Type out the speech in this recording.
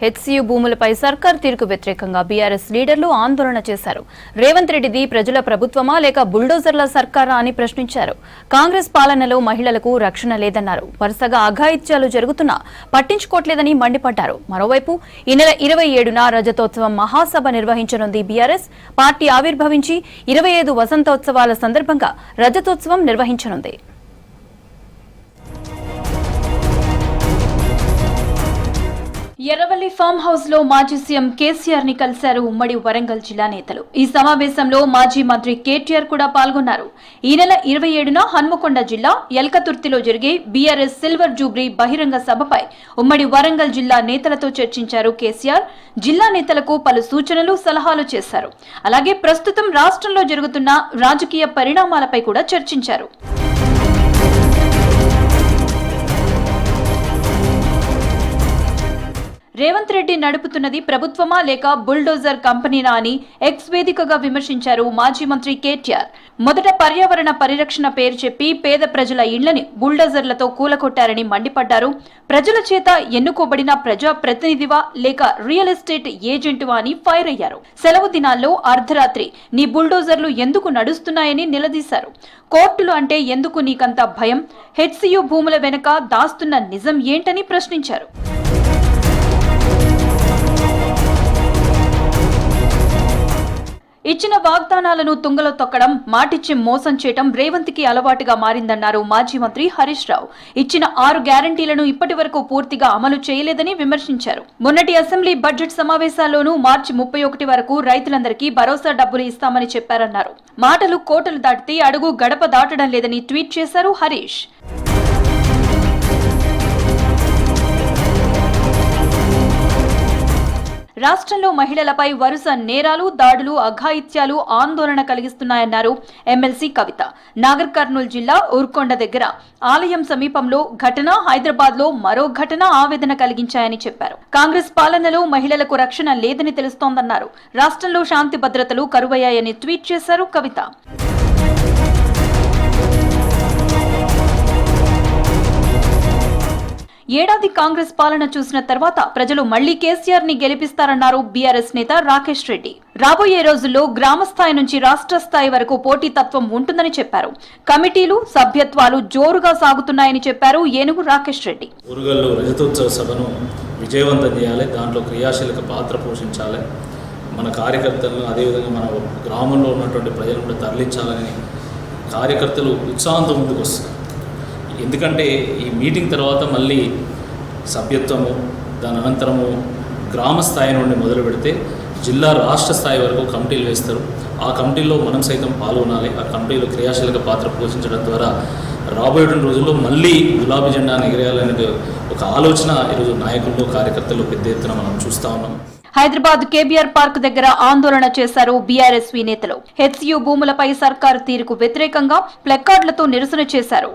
HCU భూములపై సర్కార్ తీరుకు వ్యతిరేకంగా బీఆర్ఎస్ లీడర్లు ఆందోళన చేశారు. రేవంత్ రెడ్డిది ప్రజల ప్రభుత్వమా లేక బుల్డోజర్ల సర్కారా అని ప్రశ్నించారు. కాంగ్రెస్ పాలనలో మహిళలకు రక్షణ లేదన్నారు. వరుసగా అఘాయిత్యాలు జరుగుతున్నా పట్టించుకోవట్లేదని మండిపడ్డారు. మరోవైపు ఈ నెల 27న రజతోత్సవం మహాసభ నిర్వహించనుంది బీఆర్ఎస్. పార్టీ ఆవిర్భవించి 25 వసంతోత్సవాల సందర్భంగా రజతోత్సవం నిర్వహించనుంది. ఎర్రవల్లి ఫామ్ హౌస్ లో మాజీ సీఎం కేసీఆర్ ని కలిశారు ఉమ్మడి వరంగల్ జిల్లా నేతలు. ఈ సమావేశంలో మాజీ మంత్రి కేటీఆర్ కూడా పాల్గొన్నారు. ఈ నెల 27న హన్మకొండ జిల్లా ఎల్కతుర్తిలో జరిగే బీఆర్ఎస్ సిల్వర్ జూబ్లీ బహిరంగ సభపై ఉమ్మడి వరంగల్ జిల్లా నేతలతో చర్చించారు కేసీఆర్. జిల్లా నేతలకు పలు సూచనలు, సలహాలు చేశారు. అలాగే ప్రస్తుతం రాష్ట్రంలో జరుగుతున్న రాజకీయ పరిణామాలపై కూడా చర్చించారు. రేవంత్ రెడ్డి నడుపుతున్నది ప్రభుత్వమా లేక బుల్డోజర్ కంపెనీనా అని ఎక్స్ వేదికగా విమర్శించారు మాజీ మంత్రి కేటీఆర్. మొదట పర్యావరణ పరిరక్షణ పేరు చెప్పి పేద ప్రజల ఇళ్లని బుల్డోజర్లతో కూలకొట్టారని మండిపడ్డారు. ప్రజల చేత ఎన్నుకోబడిన ప్రజా ప్రతినిధివా లేక రియల్ ఎస్టేట్ ఏజెంటువా అని ఫైర్ అయ్యారు. సెలవు దినాల్లో అర్ధరాత్రి నీ బుల్డోజర్లు ఎందుకు నడుస్తున్నాయని నిలదీశారు. కోర్టులు అంటే ఎందుకు నీకంత భయం? హెచ్సియు భూముల వెనుక దాస్తున్న నిజం ఏంటని ప్రశ్నించారు. ఇచ్చిన వాగ్దానాలను తుంగలో తొక్కడం, మాటిచ్చి మోసం చేయడం రేవంత్ కి అలవాటుగా మారిందన్నారు మాజీ మంత్రి హరీష్ రావు. ఇచ్చిన 6 గ్యారంటీలను ఇప్పటి వరకు పూర్తిగా అమలు చేయలేదని విమర్శించారు. మొన్నటి అసెంబ్లీ బడ్జెట్ సమావేశాల్లోనూ మార్చి 31 వరకు రైతులందరికీ భరోసా డబ్బులు ఇస్తామని చెప్పారన్నారు. మాటలు కోటలు దాటితే అడుగు గడప దాటడం లేదని ట్వీట్ చేశారు హరీష్. రాష్ట్రంలో మహిళలపై వరుస నేరాలు, దాడులు, అఘాయిత్యాలు ఆందోళన కలిగిస్తున్నాయన్నారు ఎమ్మెల్సీ కవిత. నాగర్ కర్నూలు జిల్లా ఊర్కొండ దగ్గర ఆలయం సమీపంలో ఘటన, హైదరాబాద్ లో మరో ఘటన ఆవేదన కలిగించాయని చెప్పారు. కాంగ్రెస్ పాలనలో మహిళలకు రక్షణ లేదని తెలుస్తోందన్నారు. రాష్ట్రంలో శాంతి భద్రతలు కరువయ్యాయని ట్వీట్ చేశారు కవిత. ఏడాది కాంగ్రెస్ పాలన చూసిన తర్వాత ప్రజలు మళ్లీ కేసీఆర్ ని గెలిపిస్తారన్నారు బీఆర్ఎస్ నేత రాకేష్ రెడ్డి. రాబోయే రోజుల్లో గ్రామ స్థాయి నుంచి రాష్ట్ర స్థాయి వరకు పోటీతత్వం ఉంటుందని చెప్పారు. కమిటీలు, సభ్యత్వాలు జోరుగా సాగుతున్నాయని చెప్పారు ఏనుగు రాకేష్ రెడ్డి. ఊరుగల్లో రజతోత్సవ సభను విజయవంతం చేయాలి, దాంట్లో క్రియాశీలక పాత్ర పోషించాలి, మన కార్యకర్తలను అదేవిధంగా మన గ్రామంలో ఉన్నటువంటి ప్రజలను కూడా తరలించాలని కార్యకర్తలు ఉత్సాహంతో ముందుకు వస్తారు. ఎందుకంటే ఈ మీటింగ్ తర్వాత మళ్ళీ సభ్యత్వము, దాని అనంతరము గ్రామ స్థాయి నుండి మొదలు పెడితే జిల్లా, రాష్ట్ర స్థాయి వరకు కమిటీలు వేస్తారు. ఆ కమిటీల్లో మనం సైతం పాల్గొనాలి. ఆ కమిటీలో క్రియాశీలక పాత్ర పోషించడం ద్వారా రాబోయే రోజుల్లో మళ్ళీ గులాబీ జెండాను ఎగరేయాలనే ఒక ఆలోచన ఈరోజు నాయకుల్లో, కార్యకర్తల్లో పెద్ద ఎత్తున మనం చూస్తా ఉన్నాం. హైదరాబాద్ కేబీఆర్ పార్క్ దగ్గర ఆందోళన చేశారు బీఆర్ఎస్వీ నేతలు. హెచ్సియు భూములపై సర్కారు తీరుకు వ్యతిరేకంగా ప్లకార్డులతో నిరసన చేశారు.